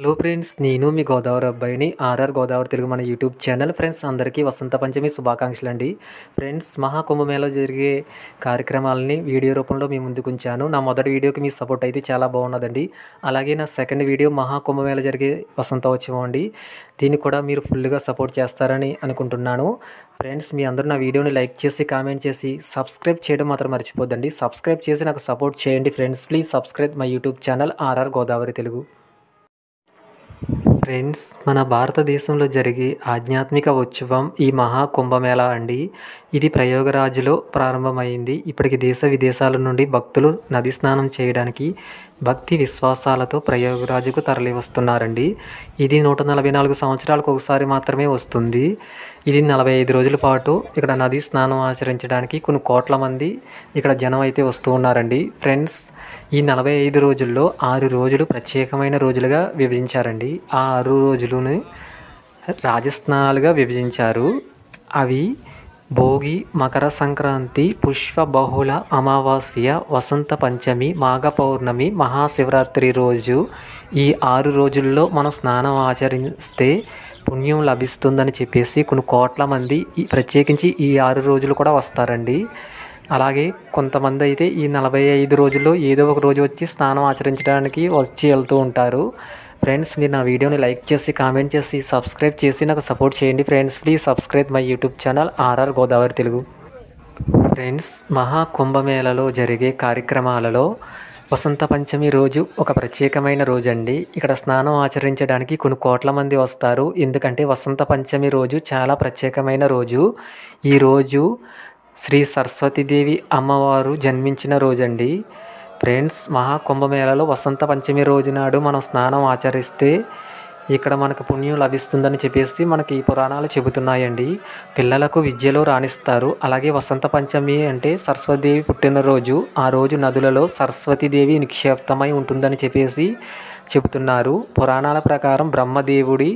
Hello friends, నేను మీ గోదావరి అబ్బాయిని RR Godavari Telugu మన యూట్యూబ్ ఛానల్. ఫ్రెండ్స్ అందరికీ వసంత పంచమి శుభాకాంక్షలు అండి. ఫ్రెండ్స్, మహాకుంభమేళలో జరిగే కార్యక్రమాలని వీడియో రూపంలో మీ ముందుకు ఉంచాను. నా మొదటి వీడియోకి మీ సపోర్ట్ అయితే చాలా బాగున్నదండి. అలాగే నా సెకండ్ వీడియో మహాకుంభమేళ జరిగే వసంతోత్సవం అండి. దీన్ని కూడా మీరు ఫుల్గా సపోర్ట్ చేస్తారని అనుకుంటున్నాను. ఫ్రెండ్స్, మీ అందరూ నా వీడియోని లైక్ చేసి కామెంట్ చేసి సబ్స్క్రైబ్ చేయడం మాత్రం మర్చిపోద్దండి. సబ్స్క్రైబ్ చేసి నాకు సపోర్ట్ చేయండి friends. Please subscribe my YouTube channel RR Godavari Telugu. Friends, మన భారతదేశంలో జరిగే ఆధ్యాత్మిక ఉత్సవం ఈ మహాకుంభమేళ అండి. ఇది ప్రయాగరాజ్లో ప్రారంభమైంది. ఇప్పటికి దేశ విదేశాల నుండి భక్తులు నది స్నానం చేయడానికి భక్తి విశ్వాసాలతో ప్రయాగరాజ్కు తరలి వస్తున్నారండి. ఇది 144 సంవత్సరాలకు ఒకసారి మాత్రమే వస్తుంది. ఇది 45 రోజుల పాటు ఇక్కడ నది స్నానం ఆచరించడానికి కొన్ని కోట్ల మంది ఇక్కడ జనం అయితే వస్తూ ఉన్నారండి. ఫ్రెండ్స్, ఈ 45 రోజుల్లో 6 రోజులు ప్రత్యేకమైన రోజులుగా విభజించారండి. ఆ 6 రోజులను రాజస్నానాలుగా విభజించారు. అవి భోగి, మకర సంక్రాంతి, పుష్ప బహుళ అమావాస్య, వసంత పంచమి, మాఘ పౌర్ణమి, మహాశివరాత్రి రోజు. ఈ 6 రోజుల్లో మనం స్నానం ఆచరిస్తే పుణ్యం లభిస్తుందని చెప్పేసి కొన్ని కోట్ల మంది ప్రత్యేకించి ఈ 6 రోజులు కూడా వస్తారండి. అలాగే కొంతమంది అయితే ఈ 45 రోజుల్లో ఏదో ఒక రోజు వచ్చి స్నానం ఆచరించడానికి వచ్చి వెళ్తూ ఉంటారు. ఫ్రెండ్స్, మీరు నా వీడియోని లైక్ చేసి కామెంట్ చేసి సబ్స్క్రైబ్ చేసి నాకు సపోర్ట్ చేయండి friends. Please subscribe my YouTube channel RR Godavari Telugu. Friends, మహాకుంభమేళలో జరిగే కార్యక్రమాలలో వసంత పంచమి రోజు ఒక ప్రత్యేకమైన రోజు అండి. ఇక్కడ స్నానం ఆచరించడానికి కొన్ని కోట్ల మంది వస్తారు. ఎందుకంటే వసంత పంచమి రోజు చాలా ప్రత్యేకమైన రోజు. ఈ రోజు శ్రీ సరస్వతీదేవి అమ్మవారు జన్మించిన రోజండి. ఫ్రెండ్స్, మహాకుంభమేళలో వసంత పంచమి రోజు నాడు మనం స్నానం ఆచరిస్తే ఇక్కడ మనకు పుణ్యం లభిస్తుందని చెప్పేసి మనకి పురాణాలు చెబుతున్నాయండి. పిల్లలకు విద్యలో రాణిస్తారు. అలాగే వసంత పంచమి అంటే సరస్వతీదేవి పుట్టినరోజు. ఆ రోజు నదులలో సరస్వతీదేవి నిక్షిప్తమై ఉంటుందని చెప్పేసి చెబుతున్నారు. పురాణాల ప్రకారం బ్రహ్మదేవుడి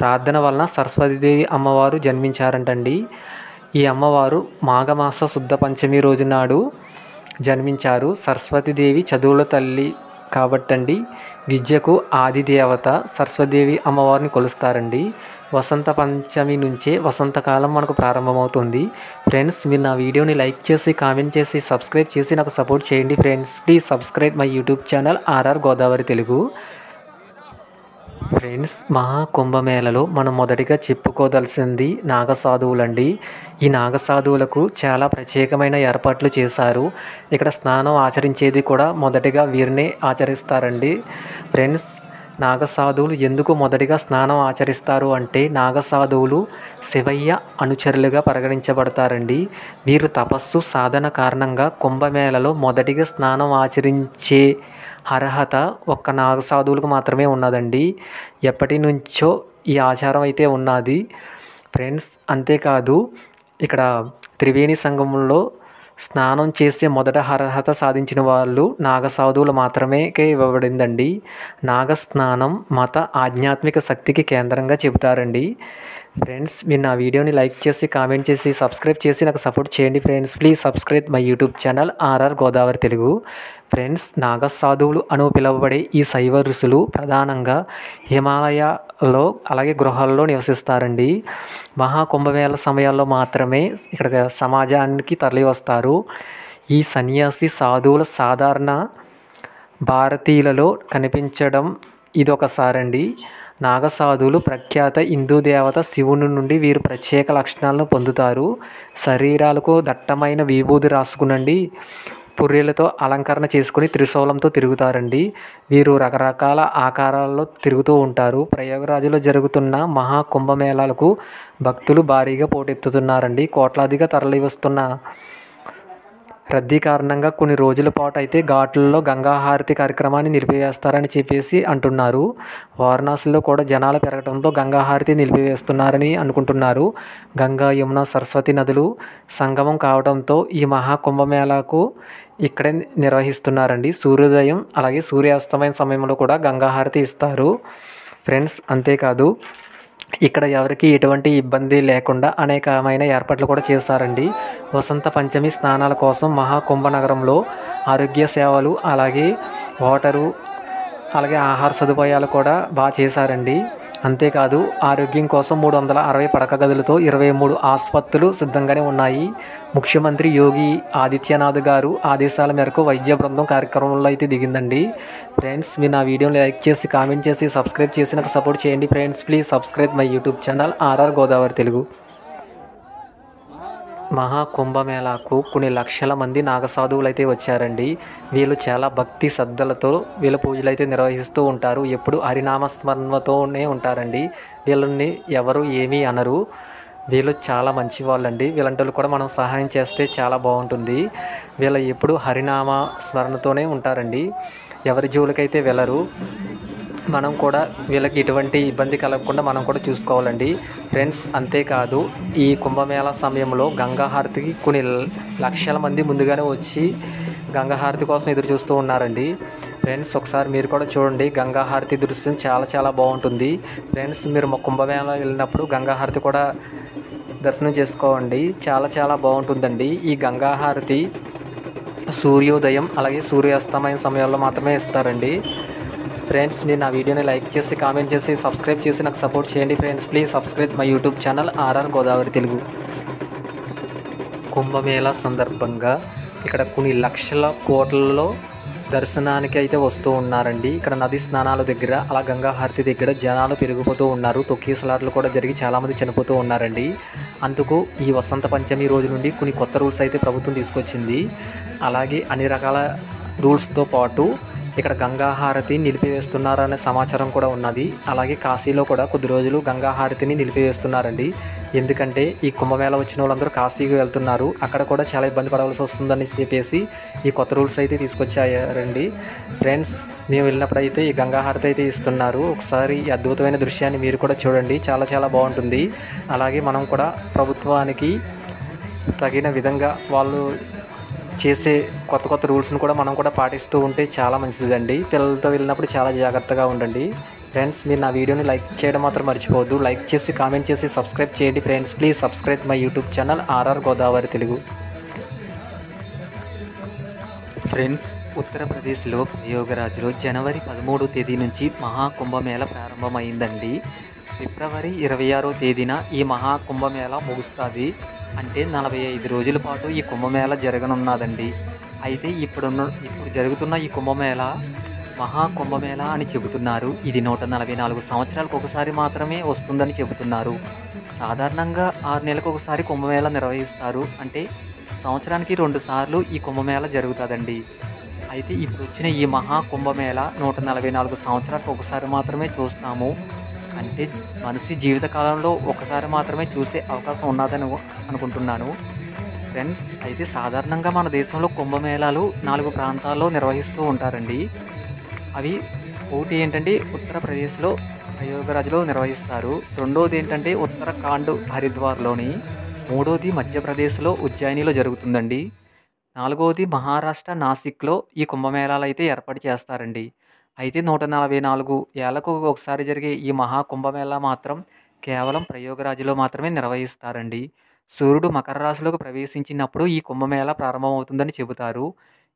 ప్రార్థన వలన సరస్వతీదేవి అమ్మవారు జన్మించారంటండి. ఈ అమ్మవారు మాఘమాస శుద్ధ పంచమి రోజు నాడు జన్మించారు. సరస్వతీదేవి చదువుల తల్లి కాబట్టండి విద్యకు ఆది దేవత సరస్వతీదేవి అమ్మవారిని కొలుస్తారండి. వసంత పంచమి నుంచే వసంతకాలం మనకు ప్రారంభమవుతుంది. ఫ్రెండ్స్, మీరు నా వీడియోని లైక్ చేసి కామెంట్ చేసి సబ్స్క్రైబ్ చేసి నాకు సపోర్ట్ చేయండి friends. Please subscribe my YouTube channel RR Godavari Telugu. Friends, మహాకుంభమేళలో మనం మొదటిగా చెప్పుకోదలసింది నాగసాధువులండి. ఈ నాగసాధువులకు చాలా ప్రత్యేకమైన ఏర్పాట్లు చేశారు. ఇక్కడ స్నానం ఆచరించేది కూడా మొదటిగా వీరినే ఆచరిస్తారండి. ఫ్రెండ్స్, నాగసాధువులు ఎందుకు మొదటిగా స్నానం ఆచరిస్తారు అంటే నాగసాధువులు శివయ్య అనుచరులుగా పరిగణించబడతారండి. వీరు తపస్సు సాధన కారణంగా కుంభమేళలో మొదటిగా స్నానం ఆచరించే అర్హత ఒక్క నాగసాధువులకు మాత్రమే ఉన్నదండి. ఎప్పటి నుంచో ఈ ఆచారం అయితే ఉన్నది. ఫ్రెండ్స్, అంతేకాదు ఇక్కడ త్రివేణి సంగమంలో స్నానం చేసే మొదట అర్హత సాధించిన వాళ్ళు నాగసాధువులు మాత్రమే ఇవ్వబడిందండి. నాగస్నానం మత ఆధ్యాత్మిక శక్తికి కేంద్రంగా చెబుతారండి. ఫ్రెండ్స్, మీరు నా వీడియోని లైక్ చేసి కామెంట్ చేసి సబ్స్క్రైబ్ చేసి నాకు సపోర్ట్ చేయండి friends. Please subscribe my YouTube channel RR Godavari Telugu. Friends, నాగసాధువులు అని పిలువబడే ఈ శైవ ఋషులు ప్రధానంగా హిమాలయాల్లో అలాగే గృహాల్లో నివసిస్తారండి. మహాకుంభమేళ సమయాల్లో మాత్రమే ఇక్కడ సమాజానికి తరలి వస్తారు. ఈ సన్యాసి సాధువుల సాధారణ భారతీయులలో కనిపించడం ఇదొకసారండి. నాగసాధువులు ప్రఖ్యాత హిందూ దేవత శివుని నుండి వీరు ప్రత్యేక లక్షణాలను పొందుతారు. శరీరాలకు దట్టమైన విభూది రాసుకునండి పుర్రెలతో అలంకరణ చేసుకుని త్రిశూలంతో తిరుగుతారండి. వీరు రకరకాల ఆకారాల్లో తిరుగుతూ ఉంటారు. ప్రయాగరాజ్లో జరుగుతున్న మహాకుంభమేళాలకు భక్తులు భారీగా పోటెత్తుతున్నారండి. కోట్లాదిగా తరలి వస్తున్న రద్దీ కారణంగా కొన్ని రోజుల పాటు అయితే ఘాట్లలో గంగాహారతి కార్యక్రమాన్ని నిలిపివేస్తారని చెప్పేసి అంటున్నారు. వారణాసిలో కూడా జనాలు పెరగడంతో గంగాహారతి నిలిపివేస్తున్నారని అనుకుంటున్నారు. గంగా, యమున, సరస్వతి నదులు సంగమం కావడంతో ఈ మహాకుంభమేళాకు ఇక్కడే నిర్వహిస్తున్నారండి. సూర్యోదయం అలాగే సూర్యాస్తమయం సమయంలో కూడా గంగాహారతి ఇస్తారు. ఫ్రెండ్స్, అంతేకాదు ఇక్కడ ఎవరికి ఎటువంటి ఇబ్బంది లేకుండా అనేకమైన ఏర్పాట్లు కూడా చేస్తారండి. వసంత పంచమి స్నానాల కోసం మహాకుంభ నగరంలో ఆరోగ్య సేవలు అలాగే వాటరు అలాగే ఆహార సదుపాయాలు కూడా బాగా చేశారండి. అంతేకాదు ఆరోగ్యం కోసం 360 పడక గదులతో 23 ఆసుపత్రులు సిద్ధంగానే ఉన్నాయి. ముఖ్యమంత్రి యోగి ఆదిత్యనాథ్ గారు ఆదేశాల మేరకు వైద్య బృందం కార్యక్రమంలో అయితే దిగిందండి. ఫ్రెండ్స్, మీరు నా వీడియోని లైక్ చేసి, కామెంట్ చేసి, సబ్స్క్రైబ్ చేసి నాకు సపోర్ట్ చేయండి friends. Please subscribe my YouTube channel RR Godavari Telugu. మహాకుంభమేళాకు కొన్ని లక్షల మంది నాగసాధువులు అయితే వచ్చారండి. వీళ్ళు చాలా భక్తి శ్రద్ధలతో వీళ్ళ పూజలు అయితే నిర్వహిస్తూ ఉంటారు. ఎప్పుడు హరినామస్మరణతోనే ఉంటారండి. వీళ్ళని ఎవరు ఏమీ అనరు. వీళ్ళు చాలా మంచి వాళ్ళండి. వీళ్ళంటి వాళ్ళు కూడా మనం సహాయం చేస్తే చాలా బాగుంటుంది. వీళ్ళు ఎప్పుడు హరినామ స్మరణతోనే ఉంటారండి. ఎవరి జోలికైతే వెళ్ళరు. మనం కూడా వీళ్ళకి ఎటువంటి ఇబ్బంది కలగకుండా మనం కూడా చూసుకోవాలండి ఫ్రెండ్స్. అంతేకాదు ఈ కుంభమేళా సమయంలో గంగాహారతికి కొన్ని లక్షల మంది ముందుగానే వచ్చి గంగాహారతి కోసం ఎదురు చూస్తూ ఉన్నారండి. ఫ్రెండ్స్, ఒకసారి మీరు కూడా చూడండి. గంగాహారతి దృశ్యం చాలా చాలా బాగుంటుంది ఫ్రెండ్స్. మీరు కుంభమేళా వెళ్ళినప్పుడు గంగాహారతి కూడా దర్శనం చేసుకోండి. చాలా చాలా బాగుంటుందండి. ఈ గంగాహారతి సూర్యోదయం అలాగే సూర్యాస్తమయం సమయంలో మాత్రమే ఇస్తారండి. ఫ్రెండ్స్, మీరు నా వీడియోని లైక్ చేసి, కామెంట్ చేసి, సబ్స్క్రైబ్ చేసి నాకు సపోర్ట్ చేయండి friends. Please subscribe my YouTube channel RR Godavari Telugu. Kumbh Mela సందర్భంగా ఇక్కడ కొన్ని లక్షల కోట్లలో దర్శనానికి అయితే వస్తూ ఉన్నారండి. ఇక్కడ నది స్నానాల దగ్గర అలా గంగాహారతి దగ్గర జనాలు పెరిగిపోతూ ఉన్నారు. తొక్కిసలాట్లు కూడా జరిగి చాలామంది చనిపోతూ ఉన్నారండి. అందుకు ఈ వసంత పంచమి రోజు నుండి కొన్ని కొత్త రూల్స్ అయితే ప్రభుత్వం తీసుకొచ్చింది. అలాగే అన్ని రకాల రూల్స్తో పాటు ఇక్కడ గంగాహారతి నిలిపివేస్తున్నారనే సమాచారం కూడా ఉన్నది. అలాగే కాశీలో కూడా కొద్ది రోజులు గంగాహారతిని నిలిపివేస్తున్నారండి. ఎందుకంటే ఈ కుంభమేళా వచ్చిన వాళ్ళందరూ కాశీకి వెళ్తున్నారు. అక్కడ కూడా చాలా ఇబ్బంది పడవలసి వస్తుందని చెప్పేసి ఈ కొత్త రూల్స్ అయితే తీసుకొచ్చారండి. ఫ్రెండ్స్, మేము వెళ్ళినప్పుడైతే ఈ గంగాహారతి అయితే ఇస్తున్నారు. ఒకసారి ఈ అద్భుతమైన దృశ్యాన్ని మీరు కూడా చూడండి. చాలా చాలా బాగుంటుంది. అలాగే మనం కూడా ప్రభుత్వానికి తగిన విధంగా వాళ్ళు చేసే కొత్త కొత్త రూల్స్ని కూడా మనం కూడా పాటిస్తూ ఉంటే చాలా మంచిదండి. పిల్లలతో వెళ్ళినప్పుడు చాలా జాగ్రత్తగా ఉండండి ఫ్రెండ్స్. మీరు నా వీడియోని లైక్ చేయడం మాత్రం మర్చిపోవద్దు. లైక్ చేసి, కామెంట్ చేసి, సబ్స్క్రైబ్ చేయండి friends. Please subscribe my YouTube channel RR Godavari Telugu. Friends, ఉత్తరప్రదేశ్లో ప్రయాగరాజ్లో జనవరి 13వ తేదీ నుంచి మహాకుంభమేళా ప్రారంభమైందండి. ఫిబ్రవరి 26వ తేదీన ఈ మహాకుంభమేళా ముగుస్తుంది. అంటే 45 రోజుల పాటు ఈ కుంభమేళా జరగనున్నదండి. అయితే ఇప్పుడు జరుగుతున్న ఈ కుంభమేళా మహాకుంభమేళా అని చెబుతున్నారు. ఇది 144 సంవత్సరాలకు ఒకసారి మాత్రమే వస్తుందని చెబుతున్నారు. సాధారణంగా 6 నెలలకు ఒకసారి కుంభమేళా నిర్వహిస్తారు. అంటే సంవత్సరానికి 2 సార్లు ఈ కుంభమేళా జరుగుతుందండి. అయితే ఇప్పుడు వచ్చిన ఈ మహాకుంభమేళా 144 సంవత్సరాలకు ఒకసారి మాత్రమే చూస్తాము. అంటే మనిషి జీవితకాలంలో ఒకసారి మాత్రమే చూసే అవకాశం ఉన్నదని అనుకుంటున్నాను ఫ్రెండ్స్. అయితే సాధారణంగా మన దేశంలో కుంభమేళాలు 4 ప్రాంతాల్లో నిర్వహిస్తూ ఉంటారండి. అవి ఒకటి ఏంటంటే ఉత్తరప్రదేశ్లో ప్రయాగరాజ్లో నిర్వహిస్తారు. రెండోది ఏంటంటే ఉత్తరాఖండ్ హరిద్వార్లోని. మూడోది మధ్యప్రదేశ్లో ఉజ్జయినిలో జరుగుతుందండి. నాలుగవది మహారాష్ట్ర నాసిక్లో ఈ కుంభమేళాలు అయితే ఏర్పాటు చేస్తారండి. అయితే 144 ఏళ్లకు ఒకసారి జరిగే ఈ మహాకుంభమేళా మాత్రం కేవలం ప్రయాగరాజ్లో మాత్రమే నిర్వహిస్తారండి. సూర్యుడు మకర రాశిలోకి ప్రవేశించినప్పుడు ఈ కుంభమేళా ప్రారంభమవుతుందని చెబుతారు.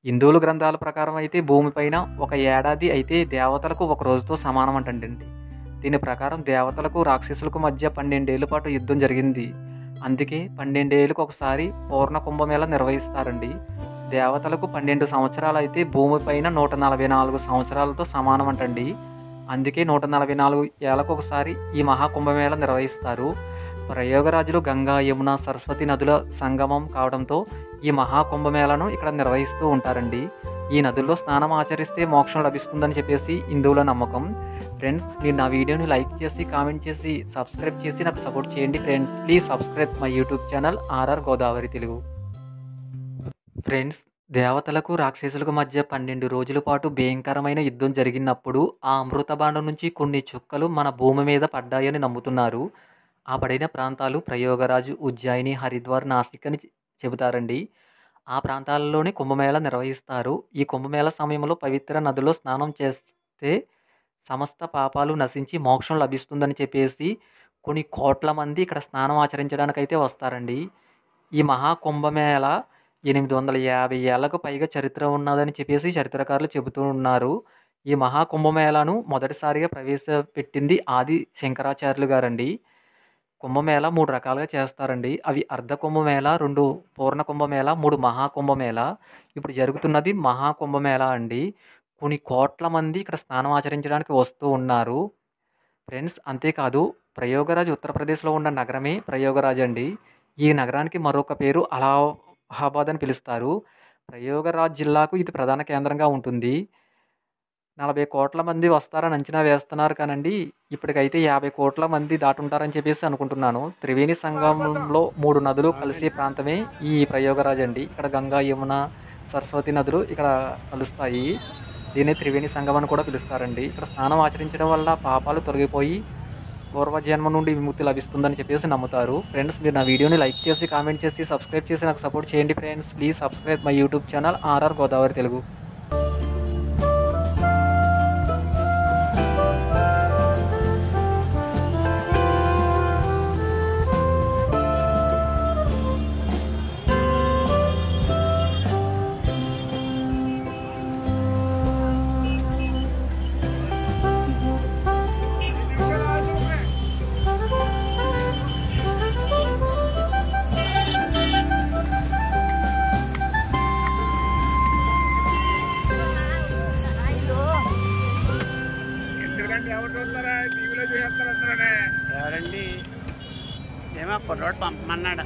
హిందువుల గ్రంథాల ప్రకారం అయితే భూమిపైన ఒక ఏడాది అయితే దేవతలకు ఒక రోజుతో సమానం అంటండి. దీని ప్రకారం దేవతలకు రాక్షసులకు మధ్య 12 ఏళ్ల పాటు యుద్ధం జరిగింది. అందుకే 12 ఏళ్ళకు ఒకసారి పూర్ణ కుంభమేళా నిర్వహిస్తారండి. దేవతలకు 12 సంవత్సరాలు అయితే భూమిపైన 144 సంవత్సరాలతో సమానం అంటండి. అందుకే 144 ఏళ్ళకు ఒకసారి ఈ మహాకుంభమేళా నిర్వహిస్తారు. ప్రయాగరాజ్లో గంగా, యమున, సరస్వతి నదుల సంగమం కావడంతో ఈ మహాకుంభమేళాను ఇక్కడ నిర్వహిస్తూ ఉంటారండి. ఈ నదుల్లో స్నానం ఆచరిస్తే మోక్షం లభిస్తుందని చెప్పేసి హిందువుల నమ్మకం. ఫ్రెండ్స్, మీరు నా వీడియోని లైక్ చేసి, కామెంట్ చేసి, సబ్స్క్రైబ్ చేసి నాకు సపోర్ట్ చేయండి friends. Please subscribe my YouTube channel RR Godavari Telugu. Friends, దేవతలకు రాక్షసులకు మధ్య 12 రోజుల పాటు భయంకరమైన యుద్ధం జరిగినప్పుడు ఆ అమృత బాండం నుంచి కొన్ని చుక్కలు మన భూమి మీద పడ్డాయని నమ్ముతున్నారు. ఆ పడిన ప్రాంతాలు ప్రయాగరాజ్, ఉజ్జయిని, హరిద్వార్, నాసిక్ అని చెబుతారండి. ఆ ప్రాంతాలలోనే కుంభమేళా నిర్వహిస్తారు. ఈ కుంభమేళా సమయంలో పవిత్ర నదిలో స్నానం చేస్తే సమస్త పాపాలు నశించి మోక్షం లభిస్తుందని చెప్పేసి కొన్ని కోట్ల మంది ఇక్కడ స్నానం ఆచరించడానికైతే వస్తారండి. ఈ మహాకుంభమేళా 850 ఏళ్లకు పైగా చరిత్ర ఉన్నదని చెప్పేసి చరిత్రకారులు చెబుతూ ఉన్నారు. ఈ మహాకుంభమేళాను మొదటిసారిగా ప్రవేశపెట్టింది ఆది శంకరాచార్యులు గారండి. కుంభమేళ 3 రకాలుగా చేస్తారండి. అవి అర్ధ కుంభమేళ, 2 పూర్ణ కుంభమేళ, 3 మహాకుంభమేళ. ఇప్పుడు జరుగుతున్నది మహాకుంభమేళ అండి. కొన్ని కోట్ల మంది ఇక్కడ స్నానం ఆచరించడానికి వస్తూ ఉన్నారు. ఫ్రెండ్స్ అంతేకాదు ప్రయోగరాజ్ ఉత్తరప్రదేశ్‌లో ఉన్న నగరమే ప్రయోగరాజ్ అండి. ఈ నగరానికి మరొక పేరు అలహాబాద్ అని పిలుస్తారు. ప్రయోగరాజ్ జిల్లాకు ఇది ప్రధాన కేంద్రంగా ఉంటుంది. 40,00,00,000 మంది వస్తారని అంచనా వేస్తున్నారు కానండి, ఇప్పటికైతే 50,00,00,000 మంది దాటుంటారని చెప్పేసి అనుకుంటున్నాను. త్రివేణి సంగమంలో 3 నదులు కలిసే ప్రాంతమే ఈ ప్రయోగరాజ్ అండి. ఇక్కడ గంగా, యమున, సరస్వతి నదులు ఇక్కడ కలుస్తాయి. దీన్ని త్రివేణి సంగమం అని కూడా పిలుస్తారండి. ఇక్కడ స్నానం ఆచరించడం వల్ల పాపాలు తొలగిపోయి పూర్వజన్మ నుండి విముక్తి లభిస్తుందని చెప్పేసి నమ్ముతారు. ఫ్రెండ్స్ మీరు నా వీడియోని లైక్ చేసి, కామెంట్ చేసి, సబ్స్క్రైబ్ చేసి నాకు సపోర్ట్ చేయండి friends. Please subscribe my YouTube channel RR Godavari Telugu. ఎవరండి ఏమో కుర్రోడు పంపమన్నాడు.